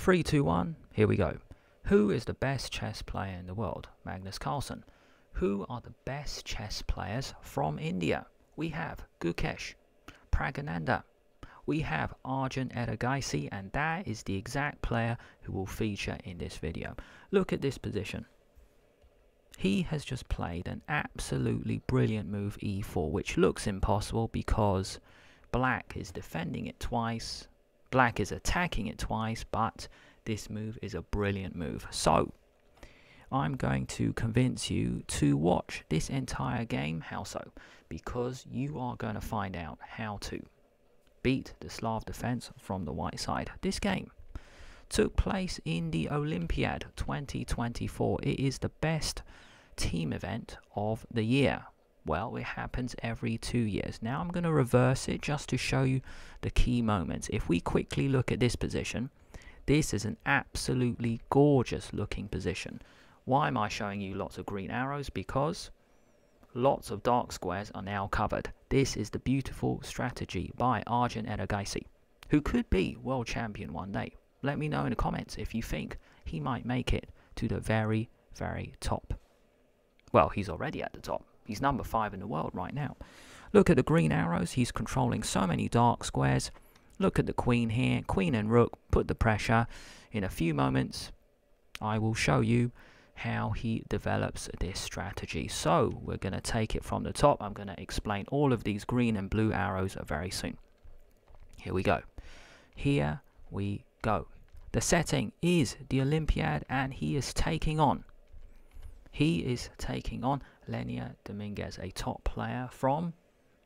3, 2, 1, here we go. Who is the best chess player in the world? Magnus Carlsen. Who are the best chess players from India? We have Gukesh, Pragananda. We have Arjun Erigaisi, and that is the exact player who will feature in this video. Look at this position. He has just played an absolutely brilliant move e4, which looks impossible because black is defending it twice, black is attacking it twice, but this move is a brilliant move. So I'm going to convince you to watch this entire game. How so? Because you are going to find out how to beat the Slav defense from the white side. This game took place in the Olympiad 2024. It is the best team event of the year. Well, it happens every 2 years. Now I'm going to reverse it just to show you the key moments. If we quickly look at this position, this is an absolutely gorgeous looking position. Why am I showing you lots of green arrows? Because lots of dark squares are now covered. This is the beautiful strategy by Arjun Erigaisi, who could be world champion one day. Let me know in the comments if you think he might make it to the very, very top. Well, he's already at the top. He's number 5 in the world right now. Look at the green arrows. He's controlling so many dark squares. Look at the queen here. Queen and rook. Put the pressure. In a few moments, I will show you how he develops this strategy. So we're going to take it from the top. I'm going to explain all of these green and blue arrows very soon. Here we go. Here we go. The setting is the Olympiad, and he is taking on Lenia Dominguez, a top player from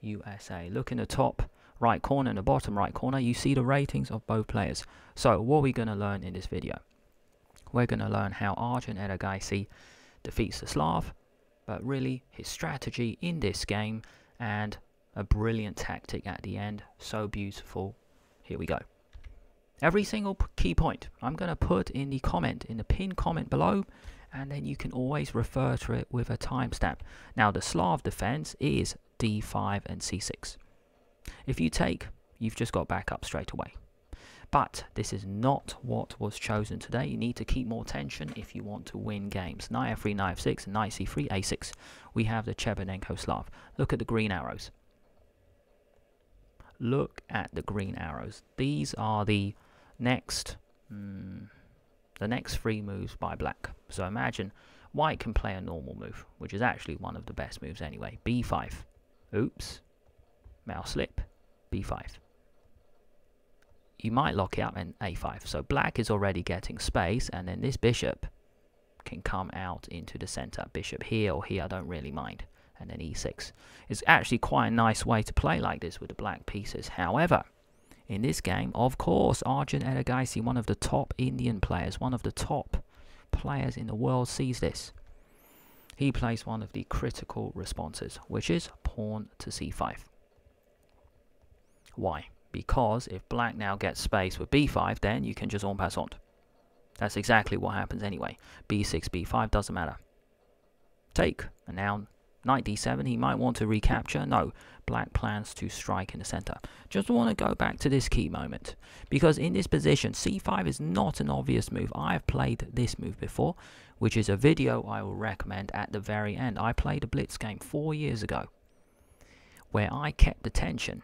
USA. Look in the top right corner and the bottom right corner. You see the ratings of both players. So what are we going to learn in this video? We're going to learn how Arjun Erigaisi defeats the Slav, but really his strategy in this game and a brilliant tactic at the end. So beautiful. Here we go. Every single key point I'm going to put in the comment, in the pinned comment below, and then you can always refer to it with a timestamp. Now the Slav defense is d5 and c6. If you take, you've just got back up straight away. But this is not what was chosen today. You need to keep more tension if you want to win games. Knight f3, knight f6, and knight c3, a6. We have the Chebanenko Slav. Look at the green arrows. Look at the green arrows. These are the next 3 moves by black. So imagine white can play a normal move, which is actually one of the best moves anyway. b5. Oops. Mouse slip. b5. You might lock it up in a5. So black is already getting space, and then this bishop can come out into the center. Bishop here or here, I don't really mind. And then e6. It's actually quite a nice way to play like this with the black pieces. However, in this game, of course, Arjun Erigaisi, one of the top Indian players, one of the top players in the world, sees this. He plays one of the critical responses, which is pawn to c5. Why? Because if black now gets space with b5, then you can just en passant. That's exactly what happens anyway. b6, b5, doesn't matter. Take, and now knight d7, he might want to recapture. No, black plans to strike in the center. Just want to go back to this key moment, because in this position, c5 is not an obvious move. I've played this move before, which is a video I will recommend at the very end. I played a blitz game 4 years ago, where I kept the tension,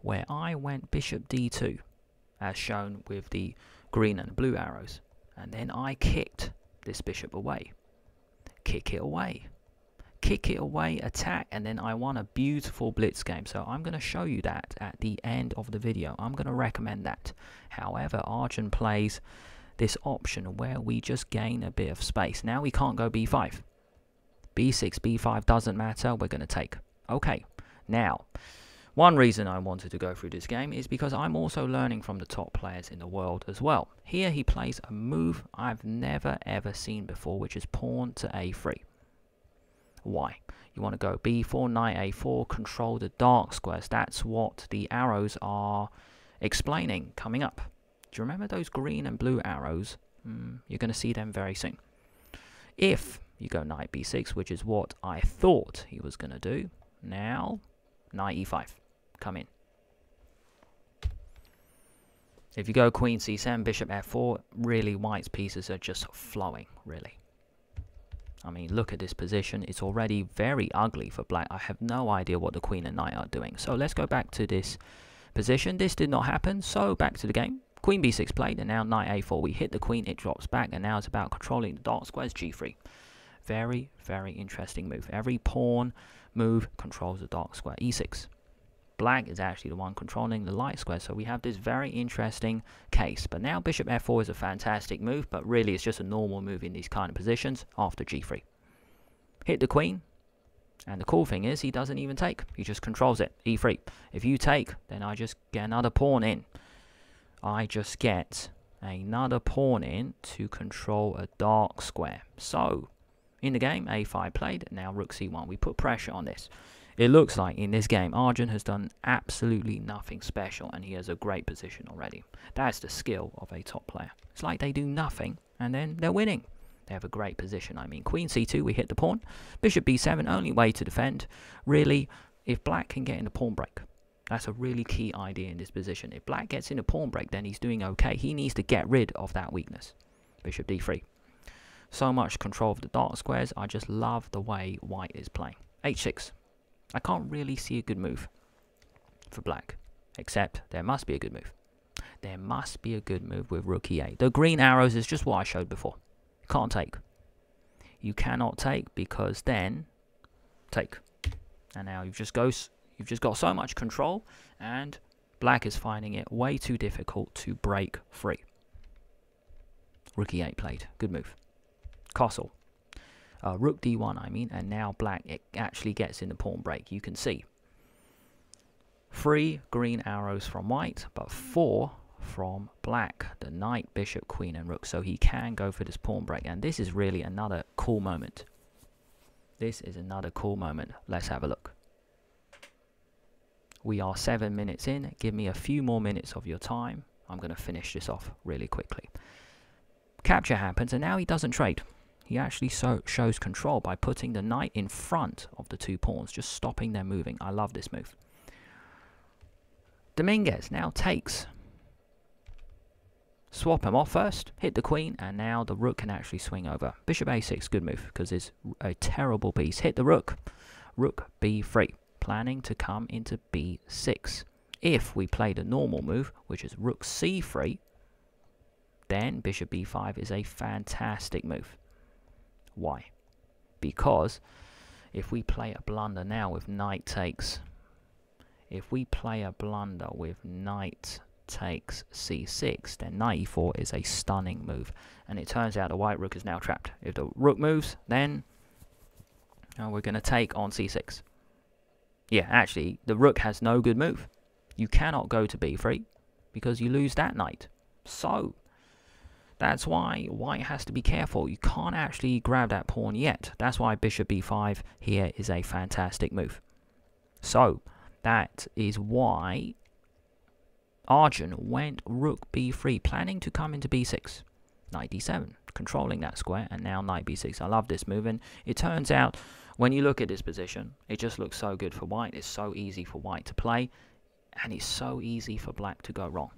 where I went bishop d2, as shown with the green and blue arrows, and then I kicked this bishop away. Kick it away. Kick it away, attack, and then I won a beautiful blitz game. So I'm going to show you that at the end of the video. I'm going to recommend that. However, Arjun plays this option where we just gain a bit of space. Now we can't go b5. b6, b5 doesn't matter. We're going to take. Okay, now one reason I wanted to go through this game is because I'm also learning from the top players in the world as well. Here he plays a move I've never ever seen before, which is pawn to a3. Why? You want to go b4, knight a4, control the dark squares. That's what the arrows are explaining coming up. Do you remember those green and blue arrows? You're going to see them very soon. If you go knight b6, which is what I thought he was going to do, now knight e5. Come in. If you go queen c7, bishop f4, really white's pieces are just flowing, really. I mean, look at this position. It's already very ugly for black. I have no idea what the queen and knight are doing. So let's go back to this position. This did not happen, so back to the game. Queen b6 played, and now knight a4. We hit the queen, it drops back, and now it's about controlling the dark squares, g3. Very, very interesting move. Every pawn move controls the dark square, e6. Black is actually the one controlling the light square, so we have this very interesting case. But now bishop f4 is a fantastic move, but really it's just a normal move in these kind of positions after g3. Hit the queen, and the cool thing is he doesn't even take. He just controls it, e3. If you take, then I just get another pawn in. I just get another pawn in to control a dark square. So, in the game, a5 played, now rook c1. We put pressure on this. It looks like in this game, Arjun has done absolutely nothing special, and he has a great position already. That's the skill of a top player. It's like they do nothing, and then they're winning. They have a great position. I mean, queen c2, we hit the pawn. Bishop b7, only way to defend. Really, if black can get in the pawn break, that's a really key idea in this position. If black gets in a pawn break, then he's doing okay. He needs to get rid of that weakness. Bishop d3. So much control of the dark squares. I just love the way white is playing. h6. I can't really see a good move for black, except there must be a good move. There must be a good move with rook e8. The green arrows is just what I showed before. You can't take. You cannot take because then take. And now you've just got so much control, and black is finding it way too difficult to break free. Rook e8 played. Good move. Castle. Rook d1, I mean, and now black it actually gets in the pawn break. You can see 3 green arrows from white, but 4 from black. The knight, bishop, queen, and rook. So he can go for this pawn break, and this is really another cool moment. This is another cool moment. Let's have a look. We are 7 minutes in. Give me a few more minutes of your time. I'm going to finish this off really quickly. Capture happens, and now he doesn't trade. He actually shows control by putting the knight in front of the 2 pawns, just stopping them moving. I love this move. Dominguez now takes. Swap him off first, hit the queen, and now the rook can actually swing over. Bishop a6, good move, because it's a terrible piece. Hit the rook. Rook b3, planning to come into b6. If we play the normal move, which is rook c3, then bishop b5 is a fantastic move. Why? Because if we play a blunder now with knight takes, if we play a blunder with knight takes c6, then knight e4 is a stunning move. And it turns out the white rook is now trapped. If the rook moves, then we're going to take on c6. Yeah, actually, the rook has no good move. You cannot go to b3 because you lose that knight. So that's why white has to be careful. You can't actually grab that pawn yet. That's why bishop b5 here is a fantastic move. So that is why Arjun went rook b3, planning to come into b6. Knight d7, controlling that square, and now knight b6. I love this move, and it turns out when you look at this position, it just looks so good for white. It's so easy for white to play, and it's so easy for black to go wrong.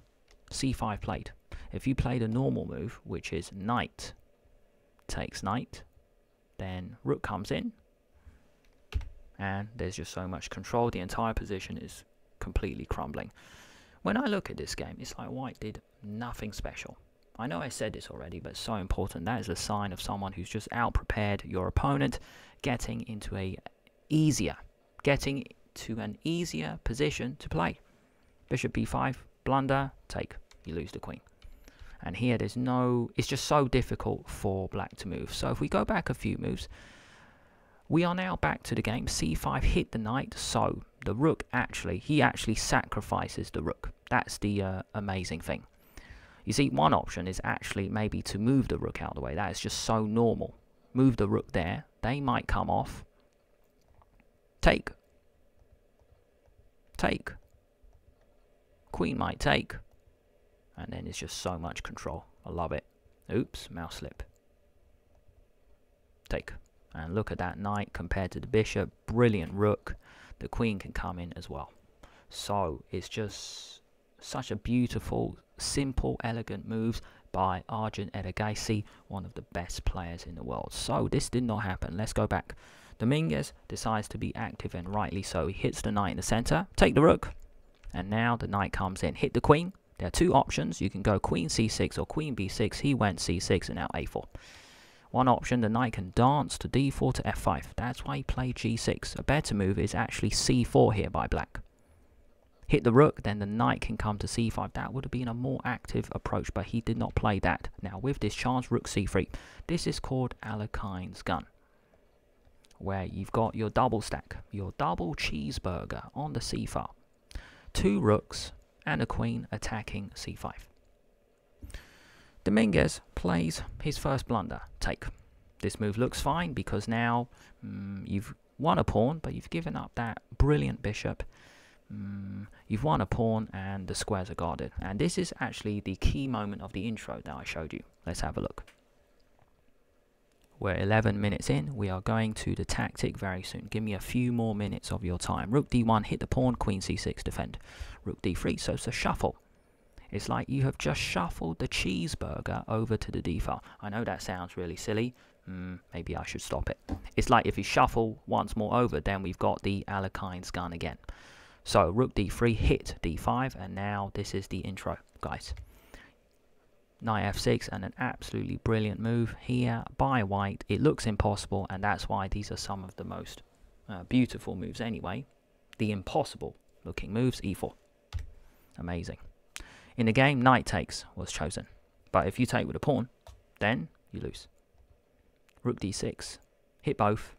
c5 played. If you play the normal move, which is knight takes knight, then rook comes in, and there's just so much control. The entire position is completely crumbling. When I look at this game, it's like white did nothing special. I know I said this already, but it's so important. That is a sign of someone who's just out-prepared your opponent, getting an easier position to play. Bishop b5, blunder, take. You lose the queen. And here it's just so difficult for black to move. So if we go back a few moves, we are now back to the game. c5 hit the knight, so the rook he actually sacrifices the rook. That's the amazing thing. You see, one option is actually maybe to move the rook out of the way. That is just so normal. Move the rook there. They might come off. Take. Take. Queen might take. And then it's just so much control. I love it. Oops, mouse slip. Take. And look at that knight compared to the bishop. Brilliant rook. The queen can come in as well. So it's just Such a beautiful, simple, elegant moves by Argent Erigaisi, one of the best players in the world. So this did not happen. Let's go back. Dominguez decides to be active, and rightly so. He hits the knight in the center, take the rook, and now the knight comes in. Hit the queen. There are two options. You can go queen c6 or queen b6. He went c6 and now a4. One option, the knight can dance to d4 to f5. That's why he played g6. A better move is actually c4 here by black. Hit the rook, then the knight can come to c5. That would have been a more active approach, but he did not play that. Now with this chance, rook c3. This is called Alekhine's gun, where you've got your double stack, your double cheeseburger on the c file. Two rooks and a queen attacking c5. Dominguez plays his first blunder, take. This move looks fine because now you've won a pawn, but you've given up that brilliant bishop. You've won a pawn and the squares are guarded. And this is actually the key moment of the intro that I showed you. Let's have a look. We're 11 minutes in. We are going to the tactic very soon. Give me a few more minutes of your time. Rook d1, hit the pawn, queen c6, defend. Rook d3, so it's a shuffle. It's like you have just shuffled the cheeseburger over to the d file. I know that sounds really silly. Maybe I should stop it. It's like if you shuffle once more over, then we've got the Alekhine's gun again. So rook d3, hit d5, and now this is the intro, guys. Knight f6, and an absolutely brilliant move here by white. It looks impossible, and that's why these are some of the most beautiful moves anyway. The impossible looking moves, e4. Amazing. In the game, knight takes was chosen. But if you take with a pawn, then you lose. Rook d6, hit both.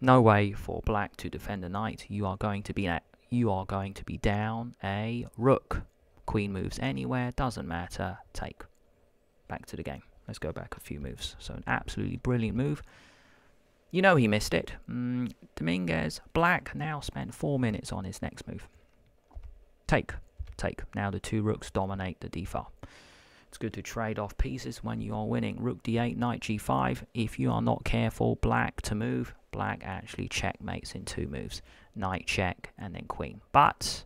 No way for black to defend the knight. You are going to be down a rook. Queen moves anywhere, doesn't matter, take. Back to the game. Let's go back a few moves. So an absolutely brilliant move. You know he missed it. Dominguez, black now spent 4 minutes on his next move. Take, take. Now the two rooks dominate the d file. It's good to trade off pieces when you are winning. Rook d8, knight g5. If you are not careful, black to move. Black actually checkmates in 2 moves. Knight check and then queen. But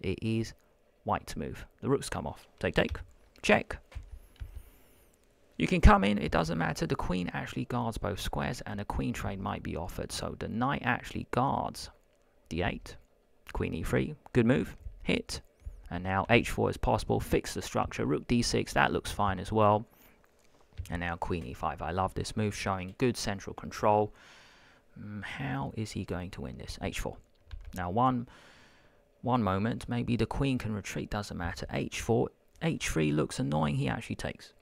it is white to move. The rooks come off. Take, take. Check. You can come in, it doesn't matter. The queen actually guards both squares and a queen trade might be offered. So the knight actually guards d8. Queen e3. Good move. Hit. And now h4 is possible. Fix the structure. Rook d6. That looks fine as well. And now queen e5. I love this move, showing good central control. How is he going to win this? h4. Now one moment, maybe the queen can retreat, doesn't matter. h4, h3 looks annoying, he actually takes.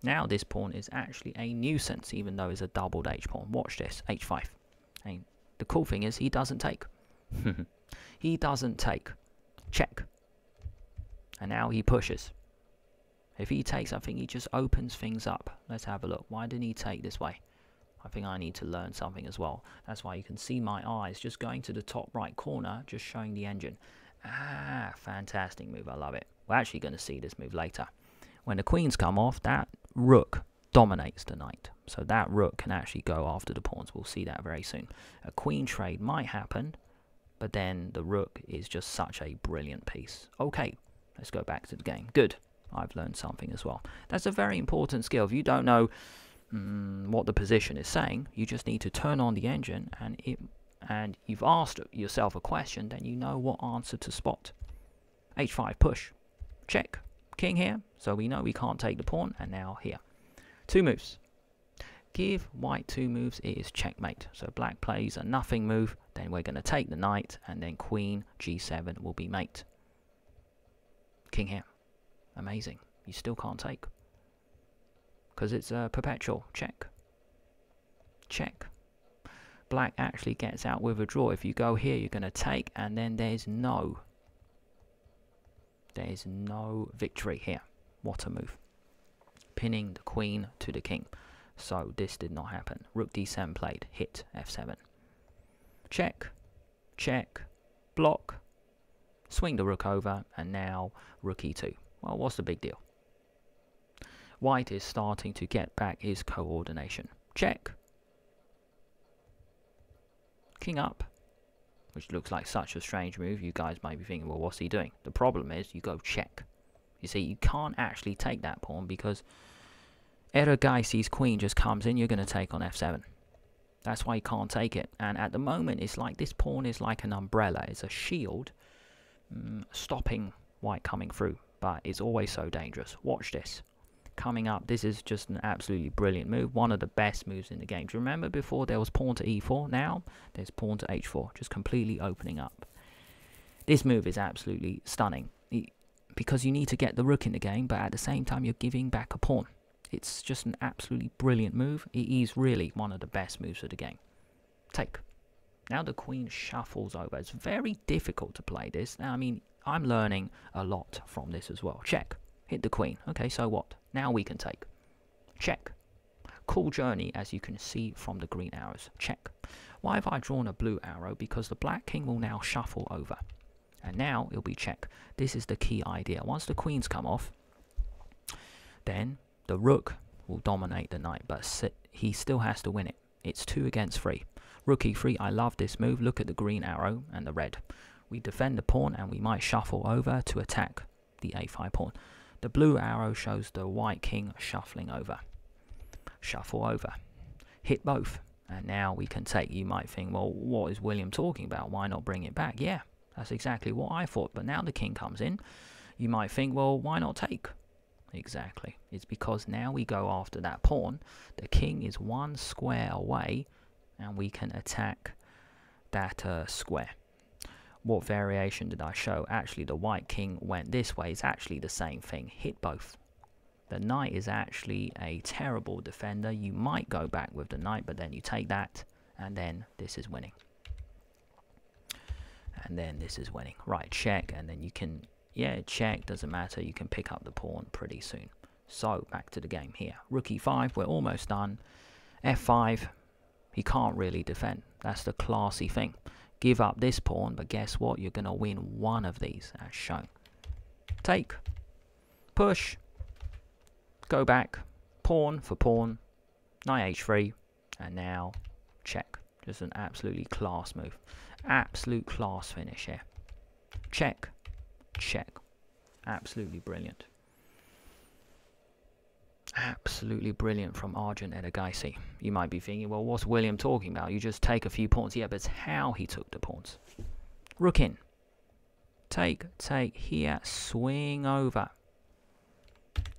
Now this pawn is actually a nuisance, even though it's a doubled h pawn. Watch this, h5. And the cool thing is he doesn't take. He doesn't take. Check. And now he pushes. If he takes, I think he just opens things up. Let's have a look. Why didn't he take this way? I think I need to learn something as well. That's why you can see my eyes just going to the top right corner, just showing the engine. Ah, fantastic move. I love it. We're actually going to see this move later. When the queens come off, that rook dominates the knight. So that rook can actually go after the pawns. We'll see that very soon. A queen trade might happen, but then the rook is just such a brilliant piece. Okay, let's go back to the game. Good. I've learned something as well. That's a very important skill. If you don't know what the position is saying, you just need to turn on the engine, and you've asked yourself a question, then you know what answer to spot. h5 push, check, king here, so we know we can't take the pawn, and now here. 2 moves. Give white 2 moves, it is checkmate. So black plays a nothing move, then we're going to take the knight, and then queen g7 will be mate. King here. Amazing. You still can't take. Because it's a perpetual. Check. Check. Black actually gets out with a draw. If you go here, you're going to take, and then there's no victory here. What a move. Pinning the queen to the king. So this did not happen. Rook d7 played. Hit f7. Check. Check. Block. Swing the rook over, and now rook e2. Well, what's the big deal? White is starting to get back his coordination. Check. King up. which looks like such a strange move. You guys might be thinking, well, what's he doing? The problem is you go check. You see, you can't actually take that pawn because Erigaisi's queen just comes in. You're going to take on f7. That's why you can't take it. And at the moment, it's like this pawn is like an umbrella. It's a shield stopping white coming through. But it's always so dangerous. Watch this. Coming up, this is just an absolutely brilliant move. One of the best moves in the game. Do you remember before there was pawn to e4? Now there's pawn to h4. Just completely opening up. This move is absolutely stunning. Because you need to get the rook in the game, but at the same time you're giving back a pawn. It's just an absolutely brilliant move. It is really one of the best moves of the game. Take. Now the queen shuffles over. It's very difficult to play this. Now, I mean, I'm learning a lot from this as well. Check. Hit the queen. Okay, so what? Now we can take. Check. Cool journey, as you can see from the green arrows. Check. Why have I drawn a blue arrow? Because the black king will now shuffle over. And now it'll be check. This is the key idea. Once the queens come off, then the rook will dominate the knight, but he still has to win it. It's 2 against 3. Rook e3, I love this move. Look at the green arrow and the red. We defend the pawn and we might shuffle over to attack the a5 pawn. The blue arrow shows the white king shuffling over. Shuffle over. Hit both. And now we can take. You might think, well, what is William talking about? Why not bring it back? Yeah, that's exactly what I thought. But now the king comes in. You might think, well, why not take? Exactly. It's because now we go after that pawn. The king is 1 square away and we can attack that square. What variation did I show? Actually, the white king went this way. It's actually the same thing. Hit both. The knight is actually a terrible defender. You might go back with the knight, but then you take that, and then this is winning. And then this is winning. Right, check, and then you can... Yeah, check, doesn't matter. You can pick up the pawn pretty soon. So, back to the game here. Rook e5, we're almost done. f5, he can't really defend. That's the classy thing. Give up this pawn, but guess what? You're going to win one of these, as shown. Take. Push. Go back. Pawn for pawn. Knight h3. And now, check. Just an absolutely class move. Absolute class finish here. Check. Check. Absolutely brilliant. Absolutely brilliant from Arjun Erigaisi. You might be thinking, well, what's William talking about? You just take a few pawns. Yeah, but it's how he took the pawns. Rook in. Take, take, here, swing over.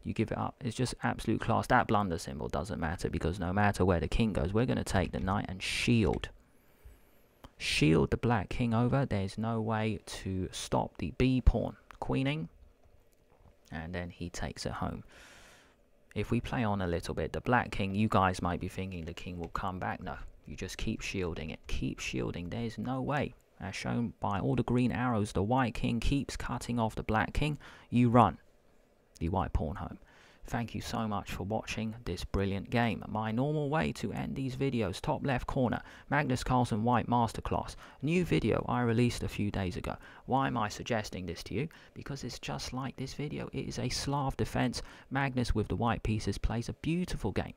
You give it up. It's just absolute class. That blunder symbol doesn't matter because no matter where the king goes, we're going to take the knight and shield. Shield the black king over. There's no way to stop the b pawn. Queening. And then he takes it home. If we play on a little bit, the black king, you guys might be thinking the king will come back. No, you just keep shielding it. Keep shielding. There's no way. As shown by all the green arrows, the white king keeps cutting off the black king. You run the white pawn home. Thank you so much for watching this brilliant game. My normal way to end these videos, top left corner, Magnus Carlsen White Masterclass. New video I released a few days ago. Why am I suggesting this to you? Because it's just like this video. It is a Slav defense. Magnus with the white pieces plays a beautiful game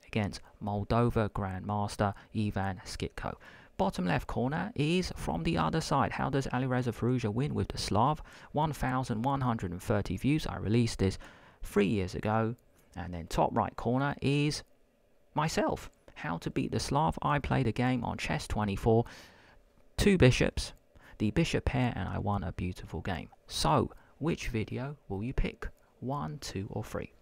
against Moldova Grandmaster Ivan Skitko. Bottom left corner is from the other side. How does Alireza Firouzja win with the Slav? 1,130 views. I released this 3 years ago. And then top right corner is myself. How to beat the Slav. I played a game on Chess24. 2 bishops. The bishop pair, and I won a beautiful game. So, which video will you pick? 1, 2 or 3?